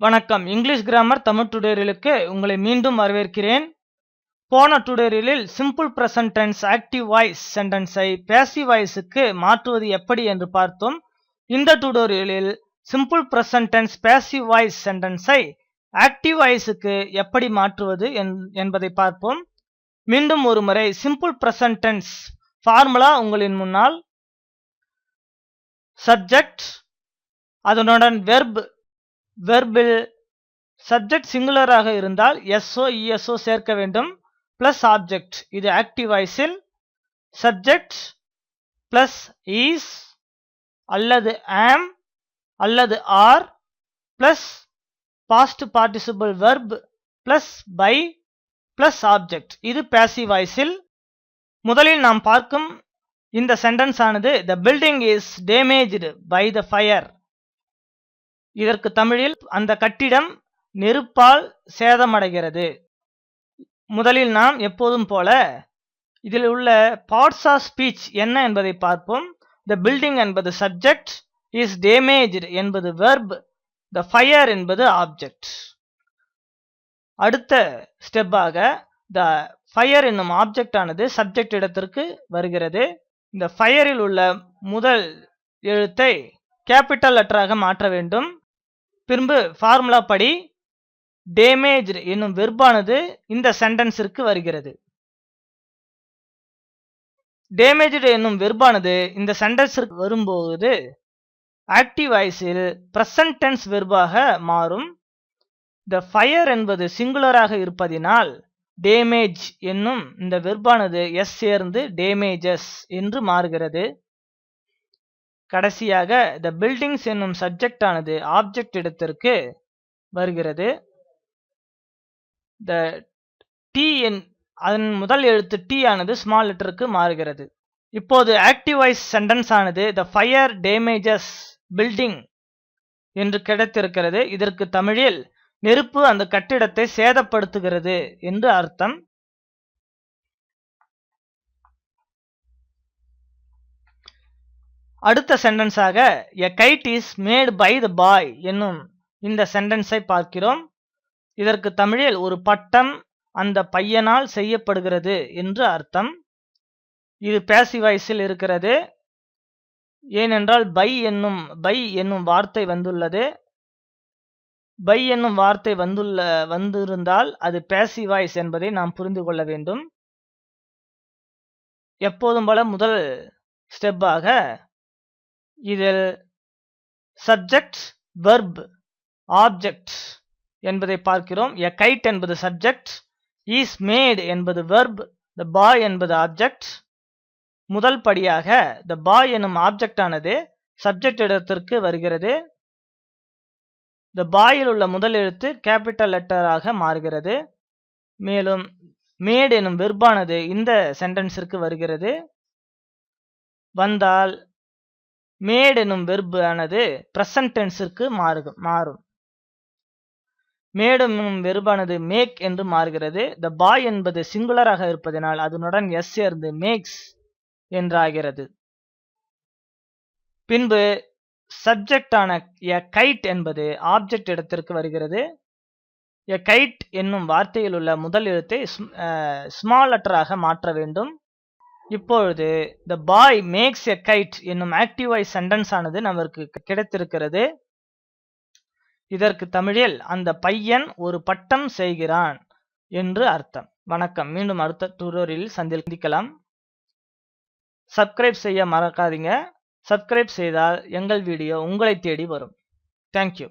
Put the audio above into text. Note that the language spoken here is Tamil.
வணக்கம். இங்கிலீஷ் கிராமர் தமிழ் டுடோரியலுக்கு உங்களை மீண்டும் வரவேற்கிறேன். போன டுடோரியலில் simple present tense active voice சென்டென்ஸை பேசிவ் வாய்ஸுக்கு மாற்றுவது எப்படி என்று பார்த்தோம். இந்த டுடோரியலில் simple present tense passive voice சென்டென்ஸை ஆக்டிவ் வாய்ஸுக்கு எப்படி மாற்றுவது என்பதை பார்ப்போம். மீண்டும் ஒரு முறை சிம்பிள் பிரசன்ட் டென்ஸ் ஃபார்முலா உங்களின் முன்னால். சப்ஜெக்ட், அதனுடன் வெர்ப். வெர்பில் சப்ஜெக்ட் சிங்குலராக இருந்தால் எஸ்ஓ இஎஸ்ஓ சேர்க்க வேண்டும், பிளஸ் ஆப்ஜெக்ட். இது ஆக்டிவ் வாய்ஸில் சப்ஜெக்ட் பிளஸ் இஸ் அல்லது ஆம் அல்லது are plus past participle verb plus by plus object. இது பேசிவ் வாய்ஸில். முதலில் நாம் பார்க்கும் இந்த சென்டென்ஸ் ஆனது the building is damaged by the fire. இதற்கு தமிழில் அந்த கட்டிடம் நெருப்பால் சேதமடைகிறது. முதலில் நாம் எப்போதும் போல இதில் உள்ள பார்ட்ஸ் ஆஃப் ஸ்பீச் என்ன என்பதை பார்ப்போம். த பில்டிங் என்பது சப்ஜெக்ட், இஸ் டேமேஜ்டு என்பது வெர்ப், த ஃபயர் என்பது ஆப்ஜெக்ட். அடுத்த ஸ்டெப்பாக த ஃபயர் என்னும் ஆப்ஜெக்ட் ஆனது சப்ஜெக்ட் இடத்திற்கு வருகிறது. இந்த ஃபயரில் உள்ள முதல் எழுத்தை கேபிட்டல் லெட்டராக மாற்ற வேண்டும். பின்பு ஃபார்முலா படி டேமேஜ்டு என்னும் வெர்பானது இந்த சென்டென்ஸிற்கு வருகிறது. டேமேஜ்டு என்னும் வெர்பானது இந்த சென்டென்ஸிற்கு வரும்போது ஆக்டிவ் வாய்ஸில் பிரசன்ட் டென்ஸ் வெர்பாக மாறும். த ஃபயர் என்பது சிங்குலராக இருப்பதினால் டேமேஜ் என்னும் இந்த வெர்பானது எஸ் சேர்ந்து டேமேஜஸ் என்று மாறுகிறது. கடைசியாக த பில்டிங்ஸ் என்னும் சப்ஜெக்ட் ஆனது ஆப்ஜெக்ட் இடத்திற்கு வருகிறது. த டி அதன் முதல் எழுத்து டி ஆனது ஸ்மால் லெட்டருக்கு மாறுகிறது. இப்போது ஆக்டிவ் வாய்ஸ் சென்டென்ஸ் ஆனது த ஃபயர் டேமேஜஸ் பில்டிங் என்று கிடைத்திருக்கிறது. இதற்கு தமிழில் நெருப்பு அந்த கட்டிடத்தை சேதப்படுத்துகிறது என்று அர்த்தம். அடுத்த சென்டென்ஸாக a kite is made by the boy என்னும் இந்த சென்டென்ஸை பார்க்கிறோம். இதற்கு தமிழில் ஒரு பட்டம் அந்த பையனால் செய்யப்படுகிறது என்று அர்த்தம். இது பேசிவ் வாய்ஸில் இருக்கிறது. ஏனென்றால் பை என்னும் வார்த்தை வந்துள்ளது. பை என்னும் வார்த்தை வந்திருந்தால் அது பேசிவ் வாய்ஸ் என்பதை நாம் புரிந்து கொள்ள வேண்டும். எப்போதும் போல முதல் ஸ்டெப்பாக இதில் சப்ஜெக்ட் வெர்ப் ஆப்ஜெக்ட் என்பதை பார்க்கிறோம். எ கைட் என்பது சப்ஜெக்ட், இஸ் மேட் என்பது வெர்ப், த பாய் என்பது ஆப்ஜெக்ட். முதல் படியாக த பாய் எனும் ஆப்ஜெக்ட் ஆனது சப்ஜெக்ட் இடத்திற்கு வருகிறது. த பாயில் உள்ள முதல் எழுத்து கேபிட்டல் லெட்டராக மாறுகிறது. மேலும் மேட் எனும் வெர்பானது இந்த சென்டென்ஸிற்கு வருகிறது. வந்தால் மேட் எனும் வெர்ப் ஆனது பிரசன்ட் டென்ஸிற்கு மாறும். மேட் எனும் வெர்பானது மேக் என்று மாறுகிறது. த பாய் என்பது சிங்குலராக இருப்பதனால் அதனுடன் எஸ் சேர்ந்து மேக்ஸ் என்றாகிறது. பின்பு சப்ஜெக்ட் ஆன எ கைட் என்பது ஆப்ஜெக்ட் இடத்திற்கு வருகிறது. எ கைட் என்னும் வார்த்தையில் உள்ள முதல் எழுத்தை ஸ்மால் லெட்டராக மாற்ற வேண்டும். இப்பொழுது த பாய் மேக்ஸ் எ கைட் என்னும் ஆக்டிவ் வாய்ஸ் சென்டென்ஸ் ஆனது நமக்கு கிடைத்திருக்கிறது. இதற்கு தமிழில் அந்த பையன் ஒரு பட்டம் செய்கிறான் என்று அர்த்தம். வணக்கம். மீண்டும் அடுத்த டுடோரியலில் சந்திக்கலாம். சப்ஸ்கிரைப் செய்ய மறக்காதீங்க. சப்ஸ்கிரைப் செய்தால் எங்கள் வீடியோ உங்களை தேடி வரும். தேங்க்யூ.